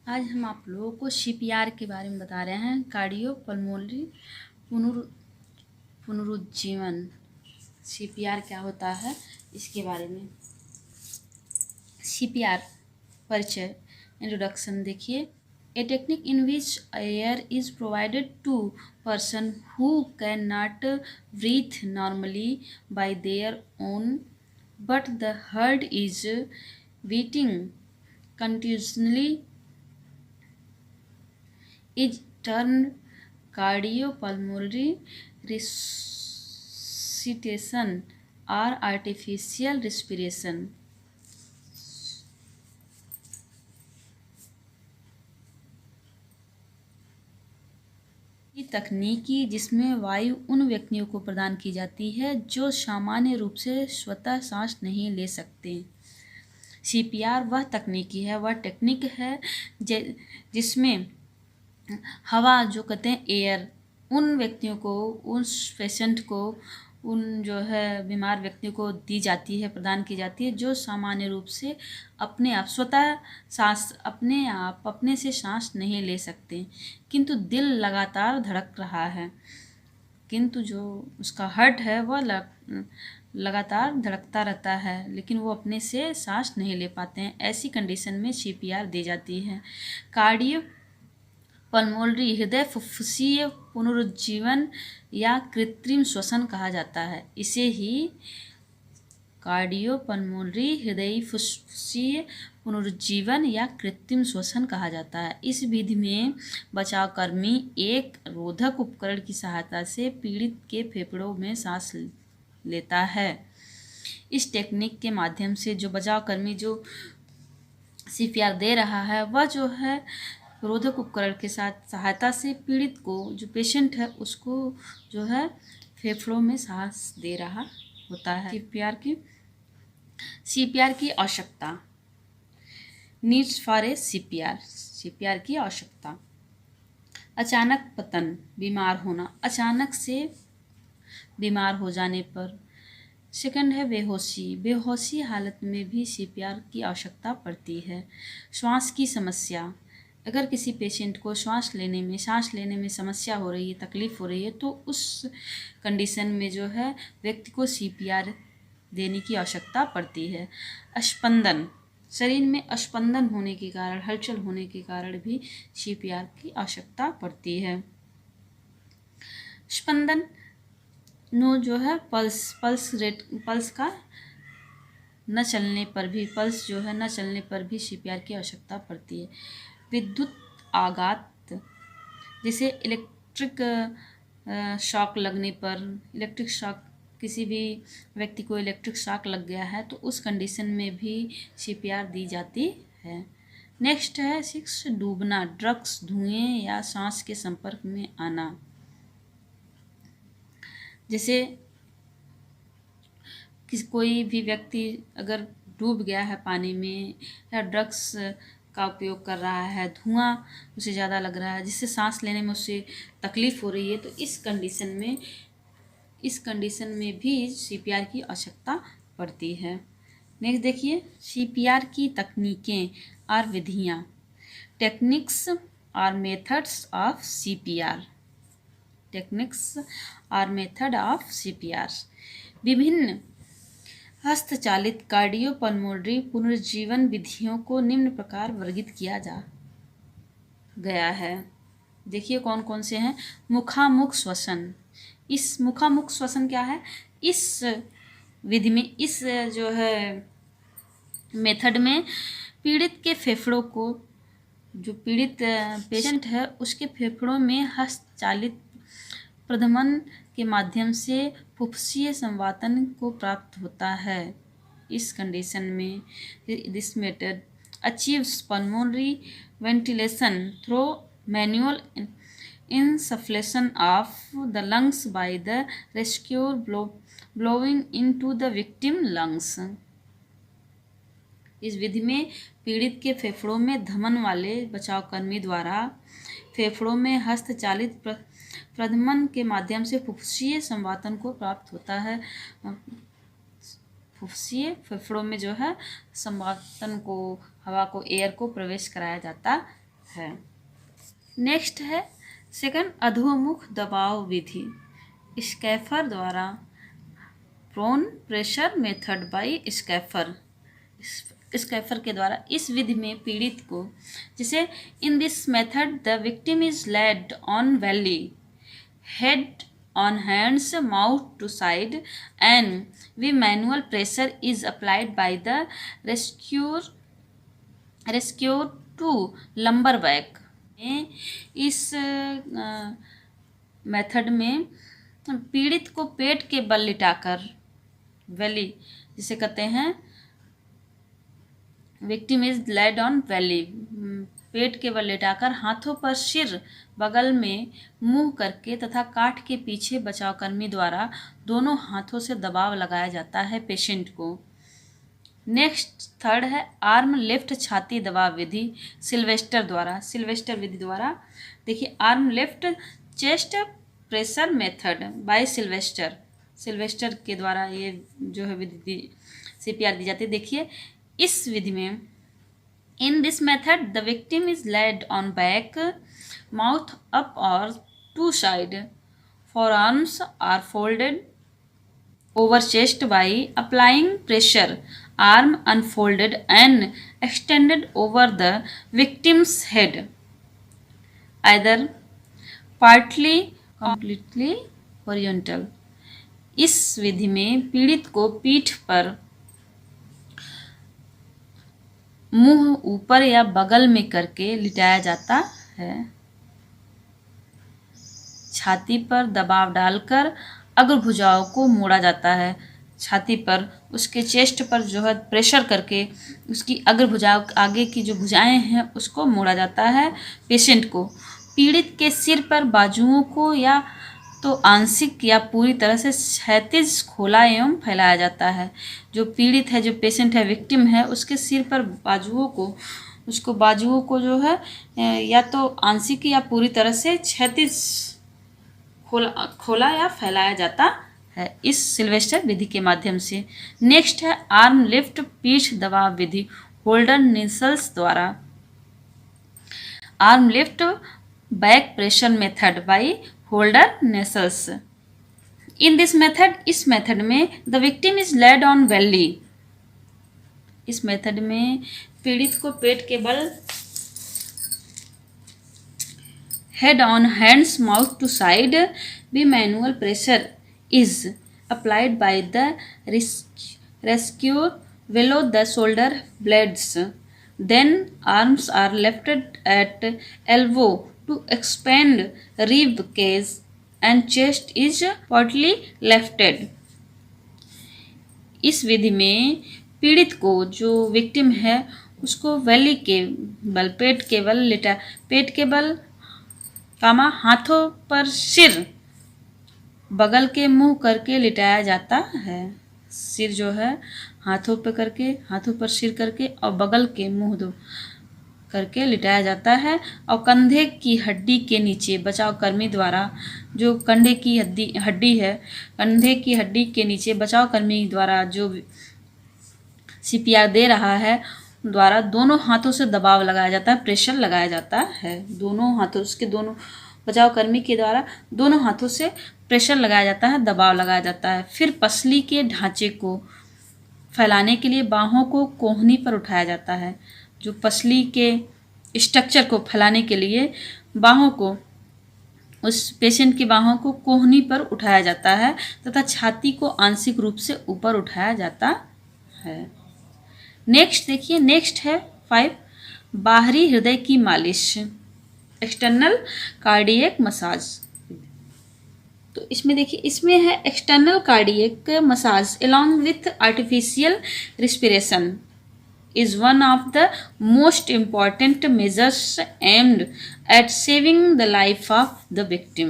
आज हम आप लोगों को सीपीआर के बारे में बता रहे हैं। कार्डियो पल्मोनरी पुनरुज्जीवन। सीपीआर क्या होता है इसके बारे में। सीपीआर परिचय इंट्रोडक्शन देखिए। A technique in which air is provided to person who can not breathe normally by their own but the heart is beating continuously is termed cardiopulmonary resuscitation or artificial respiration। ये तकनीकी जिसमें वायु उन व्यक्तियों को प्रदान की जाती है जो सामान्य रूप से स्वतः सांस नहीं ले सकते। सीपीआर वह तकनीकी है, वह टेक्निक है जिसमें हवा जो कहते हैं एयर उन व्यक्तियों को, उस पेशेंट को, उन जो है बीमार व्यक्तियों को दी जाती है, प्रदान की जाती है जो सामान्य रूप से अपने आप स्वतः सांस अपने से सांस नहीं ले सकते, किंतु दिल लगातार धड़क रहा है, किंतु जो उसका हार्ट है वह लगातार धड़कता रहता है लेकिन वो अपने से सांस नहीं ले पाते हैं। ऐसी कंडीशन में सीपीआर दी जाती है। कार्डियो पल्मोनरी हृदय फुफ्फुसीय पुनरुज्जीवन या कृत्रिम श्वसन कहा जाता है। इसे ही कार्डियोपल्मोनरी हृदय फुफ्फुसीय पुनरुज्जीवन या कृत्रिम श्वसन कहा जाता है। इस विधि में बचावकर्मी एक रोधक उपकरण की सहायता से पीड़ित के फेफड़ों में सांस लेता है। इस टेक्निक के माध्यम से जो बचावकर्मी जो सीपीआर दे रहा है वह जो है रोधक उपकरण के साथ सहायता से पीड़ित को, जो पेशेंट है उसको जो है फेफड़ों में सांस दे रहा होता है। सीपीआर की आवश्यकता। नीड्स फॉर ए सीपीआर की आवश्यकता। अचानक पतन, बीमार होना, अचानक से बीमार हो जाने पर। सेकंड है बेहोशी हालत में भी सीपीआर की आवश्यकता पड़ती है। श्वास की समस्या, अगर किसी पेशेंट को सांस लेने में समस्या हो रही है, तकलीफ हो रही है, तो उस कंडीशन में जो है व्यक्ति को सीपीआर देने की आवश्यकता पड़ती है। स्पंदन, शरीर में स्पंदन होने के कारण, हलचल होने के कारण भी सीपीआर की आवश्यकता पड़ती है। स्पंदन नो जो है पल्स का न चलने पर भी सीपीआर की आवश्यकता पड़ती है। विद्युत आघात, जैसे इलेक्ट्रिक शॉक लगने पर, इलेक्ट्रिक शॉक, किसी भी व्यक्ति को इलेक्ट्रिक शॉक लग गया है तो उस कंडीशन में भी सीपीआर दी जाती है। नेक्स्ट है 6 डूबना, ड्रग्स, धुएं या सांस के संपर्क में आना। जैसे कोई भी व्यक्ति अगर डूब गया है पानी में या ड्रग्स का उपयोग कर रहा है, धुआं उसे ज़्यादा लग रहा है जिससे सांस लेने में उसे तकलीफ़ हो रही है, तो इस कंडीशन में भी सीपीआर की आवश्यकता पड़ती है। नेक्स्ट देखिए, सीपीआर की तकनीकें और विधियाँ। टेक्निक्स और मेथड्स ऑफ सीपीआर। विभिन्न हस्तचालित कार्डियोपल्मोनरी पुनरुज्जीवन विधियों को निम्न प्रकार वर्गीकृत किया जा गया है। देखिए कौन कौन से हैं। मुखामुख श्वसन। इस मुखामुख श्वसन क्या है? इस विधि में, इस जो है मेथड में पीड़ित के फेफड़ों को, जो पीड़ित पेशेंट है उसके फेफड़ों में हस्तचालित प्रधमन के माध्यम से फुफ्फुसीय संवातन को प्राप्त होता है। इस कंडीशन में this method achieves pulmonary ventilation through manual insufflation of the lungs by the rescuer blowing into the victim lungs। इस विधि में पीड़ित के फेफड़ों में धमन वाले बचावकर्मी द्वारा फेफड़ों में हस्तचालित प्रधमन के माध्यम से फुफ्फुसीय संवातन को प्राप्त होता है। फुफ्फुसीय फेफड़ों में जो है संवातन को, हवा को, एयर को प्रवेश कराया जाता है। नेक्स्ट है सेकंड, अधोमुख दबाव विधि, स्कैफर द्वारा, prone pressure method bye Schaeffer, Schaeffer के द्वारा। इस विधि में पीड़ित को, जैसे इन this method the victim is laid on valley, head on hands, mouth to side, and the manual pressure is applied by the rescuer to lumbar back। इस method में पीड़ित को पेट के बल लिटाकर, वैली जिसे कहते हैं, victim is laid on belly, पेट के बल लेटाकर हाथों पर सिर बगल में मुंह करके तथा काठ के पीछे बचावकर्मी द्वारा दोनों हाथों से दबाव लगाया जाता है पेशेंट को। नेक्स्ट थर्ड है आर्म लिफ्ट छाती दबाव विधि, सिल्वेस्टर द्वारा, सिल्वेस्टर विधि द्वारा। देखिए arm lift chest pressure method bye Sylvester, Sylvester के द्वारा ये जो है विधि CPR दी जाती है। देखिए इस विधि में in this method the victim is laid on back, mouth up or to side, forearms are folded over chest by applying pressure, arm unfolded and extended over the victim's head, either partly completely horizontal। इस विधि में पीड़ित को पीठ पर मुंह ऊपर या बगल में करके लिटाया जाता है, छाती पर दबाव डालकर अग्रभुजाओं को मोड़ा जाता है, छाती पर उसके चेस्ट पर जो है प्रेशर करके उसकी अग्रभुजाओं, आगे की जो भुजाएं हैं उसको मोड़ा जाता है पेशेंट को। पीड़ित के सिर पर बाजुओं को या तो आंशिक या पूरी तरह से क्षैतिज खोला एवं फैलाया जाता है। जो पीड़ित है, जो पेशेंट है, विक्टिम है, उसके सिर पर बाजुओं को जो है या तो आंशिक या पूरी तरह से क्षैतिज खोला या फैलाया जाता है इस सिल्वेस्टर विधि के माध्यम से। नेक्स्ट है आर्म लिफ्ट पीठ दबाव विधि, होल्डर निसल्स द्वारा, arm lift back pressure method by Holger Nielsen. In this method, इस मेथड में the victim is laid on belly, इस मेथड में पीड़ित को पेट के बल, head on hands mouth to side, the manual pressure is applied by the rescuer below the shoulder blades, then arms are lifted at elbow to expand rib cage and chest is partly lifted। इस विधि में पीड़ित को, जो victim है, उसको valley के बल, पेट के बल हाथों पर सिर बगल के मुंह करके लिटाया जाता है। सिर जो है हाथों पर सिर करके और बगल के मुंह दो करके लिटाया जाता है, और कंधे की हड्डी के नीचे बचावकर्मी द्वारा, जो कंधे की हड्डी है, कंधे की हड्डी के नीचे बचावकर्मी द्वारा जो CPR दे रहा है द्वारा दोनों हाथों से दबाव लगाया जाता है, प्रेशर लगाया जाता है। दोनों हाथों, उसके दोनों बचावकर्मी के द्वारा दोनों हाथों से प्रेशर लगाया जाता है, दबाव लगाया जाता है। फिर पसली के ढांचे को फैलाने के लिए बाहों को कोहनी पर उठाया जाता है। जो पसली के स्ट्रक्चर को फैलाने के लिए बाहों को, उस पेशेंट की बाहों को कोहनी पर उठाया जाता है तथा छाती को आंशिक रूप से ऊपर उठाया जाता है। नेक्स्ट देखिए, नेक्स्ट है 5 बाहरी हृदय की मालिश, एक्सटर्नल कार्डियक मसाज। तो इसमें देखिए, इसमें है external cardiac massage along with artificial respiration is one of the most important measures aimed at saving the life of the victim।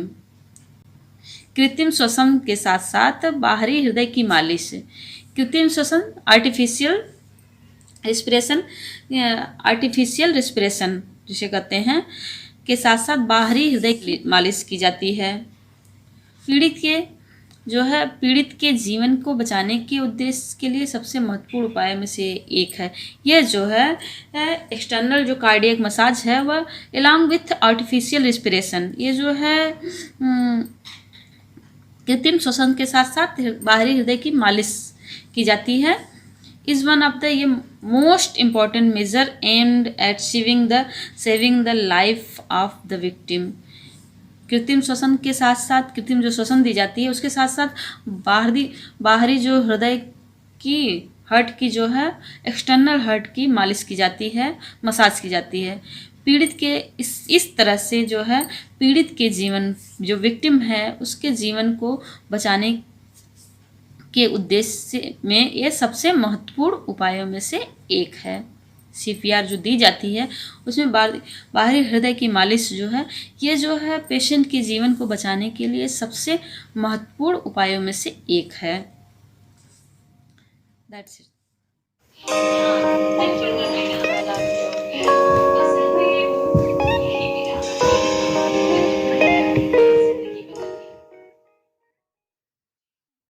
कृत्रिम श्वसन के साथ साथ बाहरी हृदय की मालिश, कृत्रिम श्वसन आर्टिफिशियल रिस्पिरेशन जिसे कहते हैं, के साथ साथ बाहरी हृदय की मालिश की जाती है। पीड़ित के जो है पीड़ित के जीवन को बचाने के उद्देश्य के लिए सबसे महत्वपूर्ण उपाय में से एक है। यह जो है एक्सटर्नल जो कार्डियक मसाज है वह अलॉन्ग विथ आर्टिफिशियल रिस्पिरेशन, ये जो है कृत्रिम श्वसन के साथ साथ बाहरी हृदय की मालिश की जाती है। इज वन ऑफ द ये most important major aimed at saving the life of the victim. कृत्रिम श्वसन के साथ साथ कृत्रिम जो श्वसन दी जाती है उसके साथ साथ बाहरी जो हृदय की हर्ट की जो है एक्सटर्नल हर्ट की मालिश की जाती है, मसाज की जाती है। पीड़ित के इस तरह से जो है पीड़ित के जीवन, जो विक्टिम है उसके जीवन को बचाने के उद्देश्य में ये सबसे महत्वपूर्ण उपायों में से एक है। सीपीआर जो दी जाती है उसमें बाहरी हृदय की मालिश जो है ये जो है पेशेंट के जीवन को बचाने के लिए सबसे महत्वपूर्ण उपायों में से एक है। That's it. Thank you.